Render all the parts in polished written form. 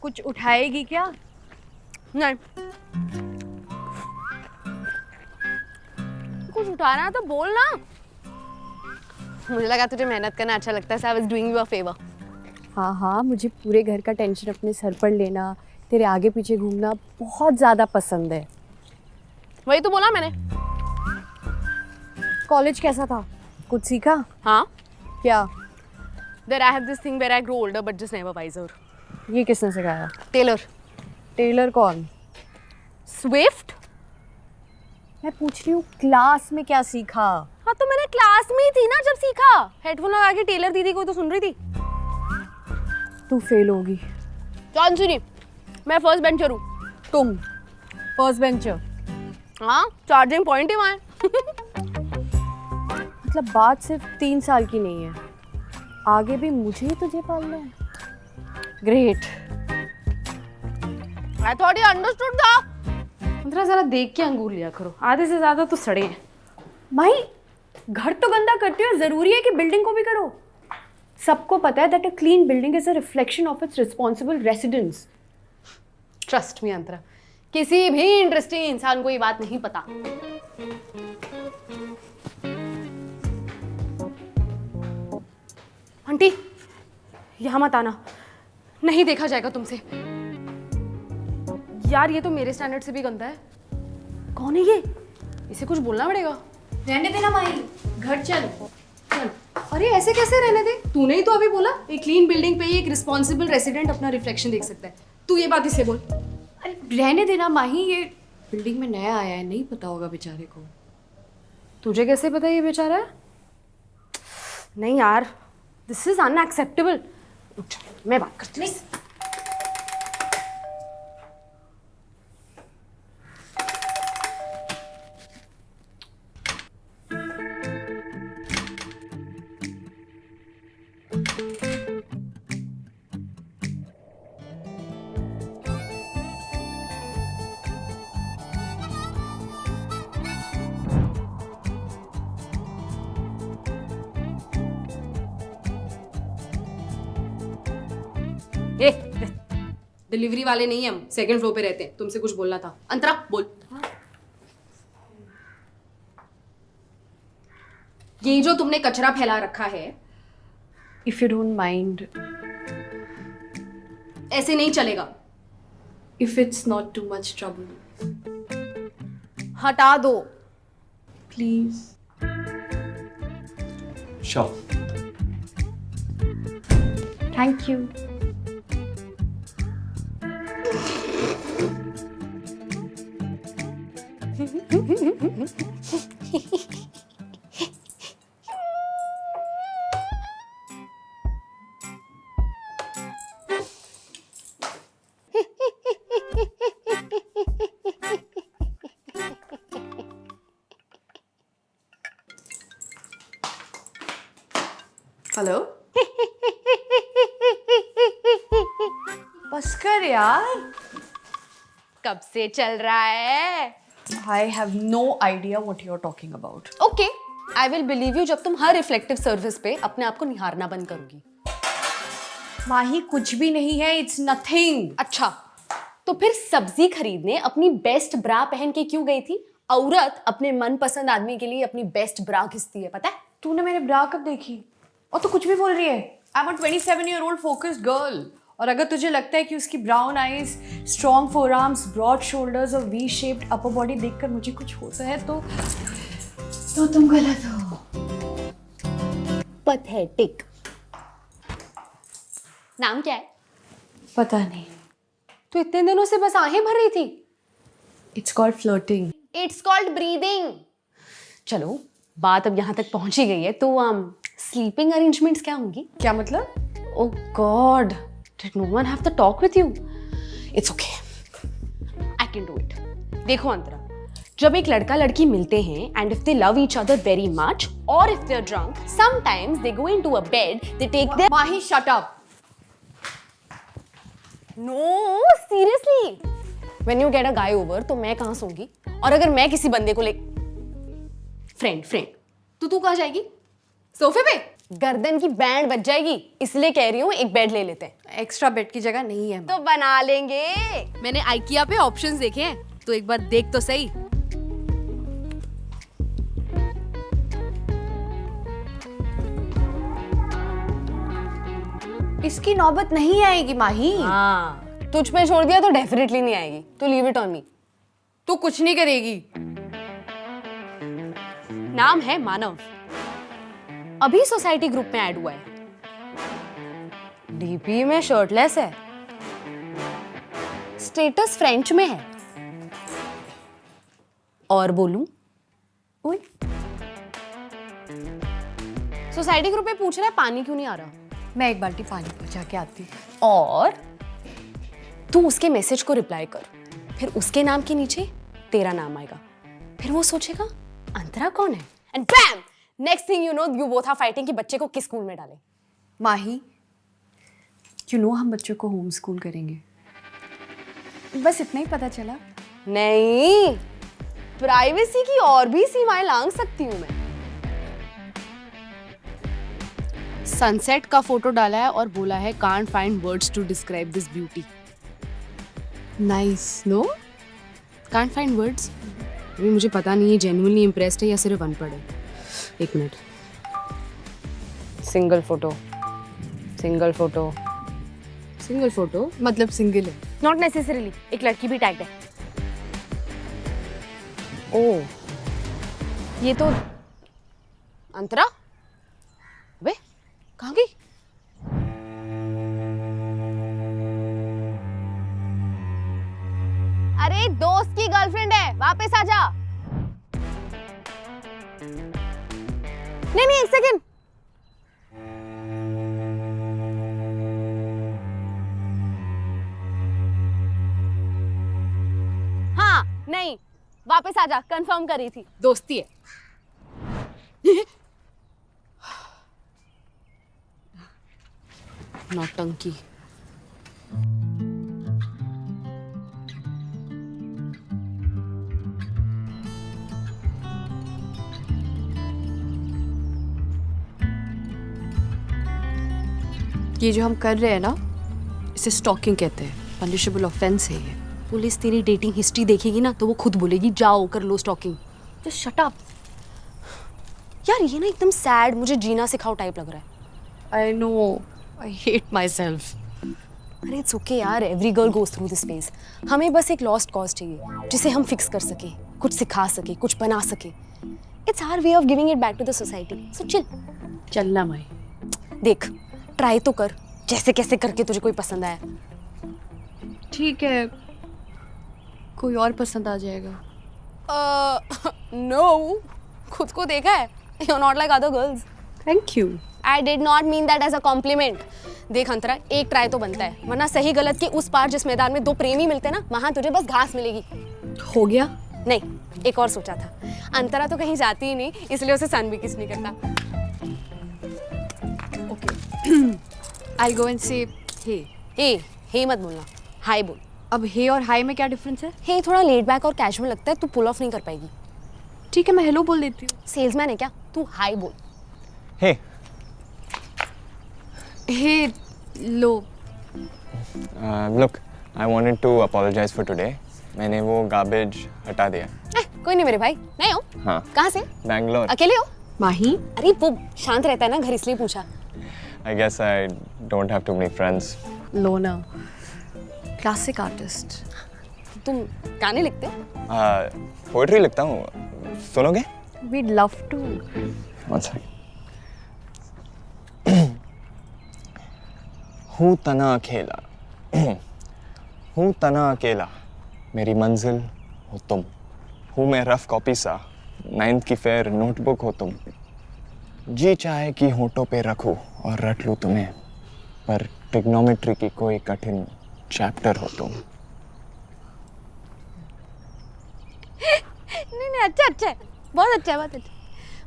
कुछ उठाएगी क्या? नहीं, कुछ उठाना है तो बोल ना। मुझे लगा तुझे मेहनत करना अच्छा लगता है, so I was doing you a favor. हाँ हाँ, मुझे पूरे घर का टेंशन अपने सर पर लेना, तेरे आगे पीछे घूमना बहुत ज़्यादा पसंद है। वही तो बोला मैंने। कॉलेज कैसा था? कुछ सीखा? हाँ, क्या? there I have this thing where I grow older but just never wiser. ये किसने सिखाया? Taylor. टेलर कौन? Swift? मैं पूछ रही हूँ क्लास में क्या सीखा? हाँ तो मैंने क्लास में ही थी ना जब सीखा। हेडफोन लगा के टेलर दीदी को तो सुन रही थी। तू फेल होगी। चांस ही नहीं, मैं फर्स्ट बेंचर हूँ। तुम फर्स्ट बेंचर? हाँ, चार्जिंग पॉइंट ही वहाँ है। मतलब बात सिर्फ 3 साल की नहीं है, आगे भी मुझे ही तुझे पालना है। Great. I thought you understood था। जरा देख के अंगूर लिया करो, आधे से ज्यादा तो सड़े हैं। माही, घर तो गंदा करते हो, जरूरी है कि बिल्डिंग को भी करो? सबको पता है that a clean building is a reflection of its responsible residents. Trust me Antara, किसी भी इंटरेस्टिंग इंसान को ये बात नहीं पता। आंटी, यहाँ मत आना, नहीं देखा जाएगा तुमसे। यार ये तो मेरे स्टैंडर्ड से भी गंदा है। कौन है ये? इसे कुछ बोलना पड़ेगा। रहने देना माही, घर चल। चल। अरे ऐसे कैसे रहने दे? तूने ही तो अभी बोला एक क्लीन बिल्डिंग पे ही एक रिस्पॉन्सिबल रेसिडेंट अपना रिफ्लेक्शन देख सकता है। तू ये बात इससे बोल। अरे रहने देना माही, ये बिल्डिंग में नया आया है, नहीं पता होगा बेचारे को। तुझे कैसे पता ये बेचारा है? नहीं यार, दिस इज अनएक्सेप्टेबल। मैं बात करती हूँ। डिलीवरी वाले नहीं हम, सेकंड फ्लोर पे रहते हैं। तुमसे कुछ बोलना था। अंतरा बोल। ये जो तुमने कचरा फैला रखा है, इफ यू डोंट माइंड, ऐसे नहीं चलेगा। If it's not too much trouble, हटा दो please. Sure. Thank you. Hello. बस कर यार। कब से चल रहा है? I have no idea what you're talking about. Okay, I will believe you जब तुम हर रिफ्लेक्टिव सर्विस पे अपने आप को निहारना बंद करोगी। माही कुछ भी नहीं है, it's nothing. अच्छा, तो फिर सब्जी खरीदने अपनी बेस्ट ब्रा पहन के क्यों गई थी? औरत अपने मनपसंद आदमी के लिए अपनी बेस्ट ब्रा घिसती है, पता है? तूने मेरे ब्रा कब देखी? और तू कुछ भी बोल रही है। I'm a 27-year-old focused girl. और अगर तुझे लगता है कि उसकी brown eyes, strong forearms, broad shoulders और वी शेप्ड अपर बॉडी देखकर मुझे कुछ होता है तो तुम गलत हो। पैथेटिक। नाम क्या है? पता नहीं। तो इतने दिनों से बस आहें भर रही थी। It's called flirting. It's called breathing. चलो, बात अब यहाँ तक पहुंची गई है तो स्लीपिंग अरेंजमेंट्स क्या होंगी? क्या मतलब? Oh God, did no one have to talk with you? It's okay, I can do it. देखो अंतरा, जब एक लड़का लड़की मिलते हैं and if they love each other very much or if they're drunk, sometimes they go into a bed, they take their... Mahi, shut up. No, seriously. When you get a guy over, तो मैं कहाँ सोऊंगी? और अगर मैं किसी बंदे को friend तो तू कहाँ जाएगी? सोफे पे? गर्दन की बैंड बच जाएगी, इसलिए कह रही हूँ एक बेड ले लेते हैं। एक्स्ट्रा बेड की जगह नहीं है। तो बना लेंगे। मैंने आइकिया पे ऑप्शंस देखे हैं, तो एक बार देख तो सही। इसकी नौबत नहीं आएगी माही। हाँ, तुझ पे छोड़ दिया तो डेफिनेटली नहीं आएगी। तू लीव इट ऑन मी। तू कुछ नहीं करेगी। नाम है मानव, अभी सोसाइटी ग्रुप में ऐड हुआ है। डीपी में शर्टलेस है, स्टेटस फ्रेंच में है। और बोलूं, ओए सोसाइटी ग्रुप में पूछ रहा है पानी क्यों नहीं आ रहा। मैं एक बाल्टी पानी पहुंचा के आती हूँ। और तू उसके मैसेज को रिप्लाई कर, फिर उसके नाम के नीचे तेरा नाम आएगा। फिर वो सोचेगा अंतरा कौन है, and bam, next thing you know you both are fighting कि बच्चे को किस स्कूल में डालें। माही, यू नो हम बच्चों को होम स्कूल करेंगे। बस इतना ही पता चला। नहीं, प्राइवेसी की और भी सीमाएं लांघ सकती हूं मैं। सनसेट का फोटो डाला है और बोला है can't find words to describe this beauty. Nice no? Can't find words? अभी मुझे पता नहीं है जेन्युइनली इम्प्रेस्ड है या सिर्फ अनपढ़ है। एक minute. Single photo, single photo, single photo मतलब सिंगल है? नॉट नेसेसरीली, एक लड़की भी टैग्ड है। ओह, ये तो अंतरा। अबे कहाँ गई? अरे दोस्त की गर्लफ्रेंड है, वापस आ जा। नहीं, एक सेकेंड। हाँ, नहीं, वापस आ जा, कंफर्म करी थी। दोस्ती है। नौटंकी। ये जो हम कर रहे हैं ना, इसे स्टॉकिंग कहते हैं। पनिशेबल ऑफेंस है ये। पुलिस तेरी डेटिंग हिस्ट्री देखेगी ना तो वो खुद बोलेगी जाओ कर लो स्टॉकिंग। Just shut up. यार ये ना एकदम सैड, मुझे जीना सिखाओ टाइप लग रहा है। I know, I hate my self. अरे इट्स ओके यार, every girl goes through this phase. हमें बस एक लॉस्ट कॉज चाहिए जिसे हम फिक्स कर सके, कुछ सिखा सके, कुछ बना सके। It's our way of giving it back to the society. So chill. चलना माई। देख, ट्राई तो कर, जैसे कैसे करके तुझे कोई पसंद आया। ठीक है, कोई और पसंद आ जाएगा। नो, खुद को देखा है, you are not like other girls. Thank you. I did not mean that as a compliment. देख अंतरा, एक ट्राई तो बनता है, वरना सही गलत के उस पार जिस मैदान में दो प्रेमी मिलते हैं ना, वहां तुझे बस घास मिलेगी। हो गया? नहीं, एक और सोचा था। अंतरा तो कहीं जाती ही नहीं, इसलिए उसे सन भी किस नहीं करता। I'll go and say hey. हे मत बोलना, हाय बोल। अब हे और हाय में क्या डिफरेंस है? हे थोड़ा लेट बैक और कैजुअल लगता है, तू पुल ऑफ नहीं कर पाएगी। ठीक है, मैं हेलो बोल देती हूँ। सेल्समैन है क्या तू? हाय बोल। Hey, hey low. look, I wanted to apologize for today. मैंने वो garbage हटा दिया। कोई नहीं मेरे भाई, नहीं हो? हाँ। कहाँ से? बैंगलोर। अकेले हो? माही, अरे वो शांत रहता है ना घर, इसलिए पूछा। I guess I don't have too many friends. लोना, क्लासिक आर्टिस्ट। तुम गाने लिखते हो? Poetry लिखता हूँ, सुनोगे? We'd love to. One second. हूँ तना अकेला, हूँ तना अकेला, मेरी मंजिल हो तुम। हूँ मैं रफ कॉपी सा, 9th की फेयर नोटबुक हो तुम। जी चाहे कि होठों पे रखूं और रट लूं तुम्हें, पर ट्रिग्नोमेट्री की कोई कठिन चैप्टर हो तुम। नहीं, अच्छा है, बहुत अच्छा है, बहुत अच्छा।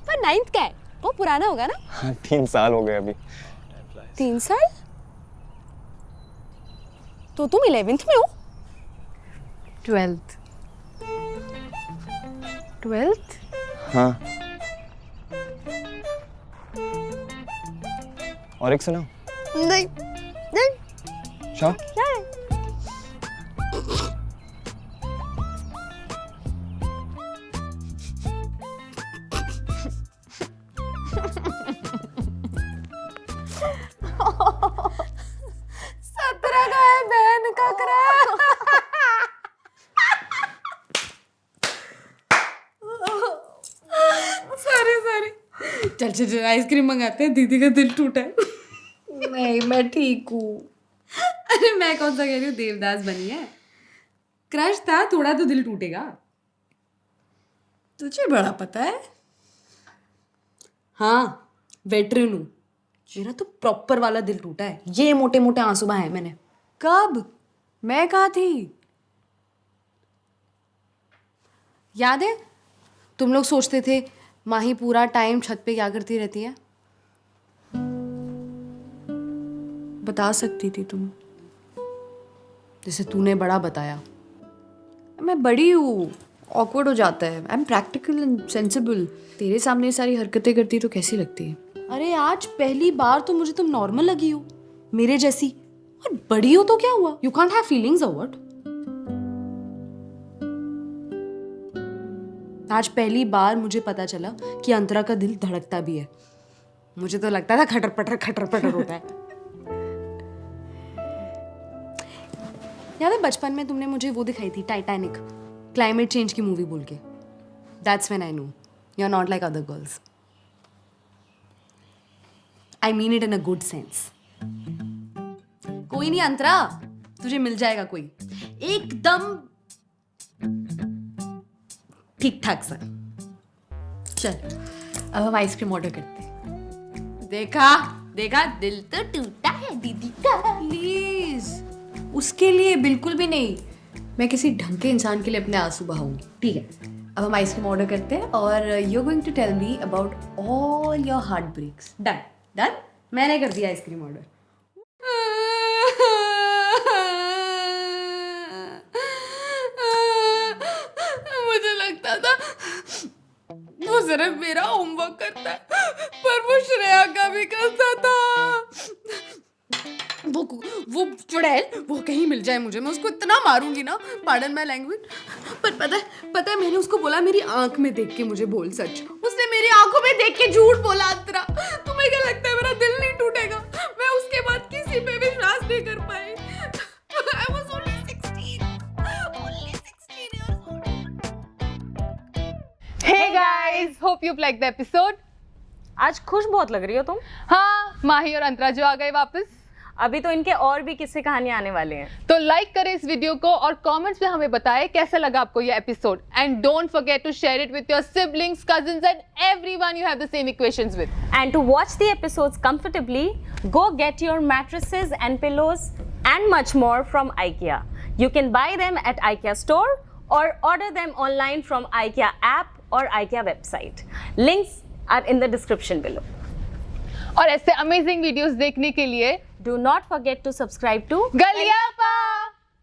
पर 9th का है, वो पुराना होगा ना? हाँ, 3 साल हो गए अभी। 3 साल? तो तुम 11th में हो? 12th? हाँ। और एक सुनाओ? नहीं नहीं श्योर? क्या है? सत्रह का है बहन का करा। सॉरी चल चल चल आइसक्रीम मंगाते हैं, दीदी का दिल टूटा है। नहीं मैं ठीक हूँ। अरे मैं कौन सा कह रही हूँ, देवदास बनी है। क्रश था, थोड़ा तो दिल टूटेगा। तुझे बड़ा पता है। हाँ वेटरन हूँ, मेरा तो प्रॉपर वाला दिल टूटा है। ये मोटे मोटे आंसू बहाए मैंने। कब? मैं कहाँ थी? याद है तुम लोग सोचते थे माही पूरा टाइम छत पे क्या करती रहती है? बता सकती थी तुम। जैसे तूने बड़ा बताया। मैं बड़ी हूँ, ऑकवर्ड हो जाता है। I am practical and sensible. तेरे सामने सारी हरकतें करती तो कैसी लगती है? अरे आज पहली बार तो मुझे तुम नॉर्मल लगी हो, मेरे जैसी। और बड़ी हो तो क्या हुआ? यू कांट हैव फीलिंग्स और व्हाट? आज पहली बार मुझे पता चला कि अंतरा का दिल धड़कता भी है। मुझे तो लगता था खटर पटर होता है। याद है बचपन में तुमने मुझे वो दिखाई थी टाइटैनिक, क्लाइमेट चेंज की मूवी बोल के। That's when I know you are not like other girls. I mean it in a good sense. कोई नहीं अंतरा, तुझे मिल जाएगा कोई एकदम ठीक ठाक सा। चल अब हम आइसक्रीम ऑर्डर करते हैं। देखा देखा, दिल तो टूटा है दीदी का। प्लीज, उसके लिए बिल्कुल भी नहीं। मैं किसी ढंग के इंसान के लिए अपने आंसू बहाऊंगी। ठीक है, अब हम आइसक्रीम ऑर्डर करते हैं और you are going to tell me about all your heart breaks. Done done, मैंने कर दिया आइसक्रीम ऑर्डर। मुझे लगता था वो सिर्फ मेरा होमवर्क करता है, पर वो श्रेया का भी करता था। वो चुड़ैल, वो कहीं मिल जाए मुझे, मैं उसको इतना मारूंगी ना, पार्डन माय लैंग्वेज। पर पता है मैंने उसको बोला मेरी आंख में देख के मुझे बोल सच। उसने मेरी आंखों में देख के झूठ बोला। अंतरा, तुम्हें क्या लगता है मेरा दिल नहीं टूटेगा? मैं उसके बाद किसी पे विश्वास नहीं कर पाई। I was only 16 years old. Hey guys, hope you've liked the episode. आज खुश बहुत लग रही हो तुम। हाँ, माही और अंतरा जो आ गए वापस। अभी तो इनके और भी किस्से कहानियां आने वाले हैं। तो लाइक करें इस वीडियो को और कमेंट्स में हमें बताएं कैसा लगा आपको ये episode. And don't forget to share it with your siblings, cousins and everyone you have the same equations with. And to watch the episodes comfortably, go get your mattresses and pillows and much more from IKEA. You can buy them at IKEA store or order them online from IKEA app or IKEA website. Links are in the description below. और ऐसे amazing videos देखने के लिए Do not forget to subscribe to गलियापा।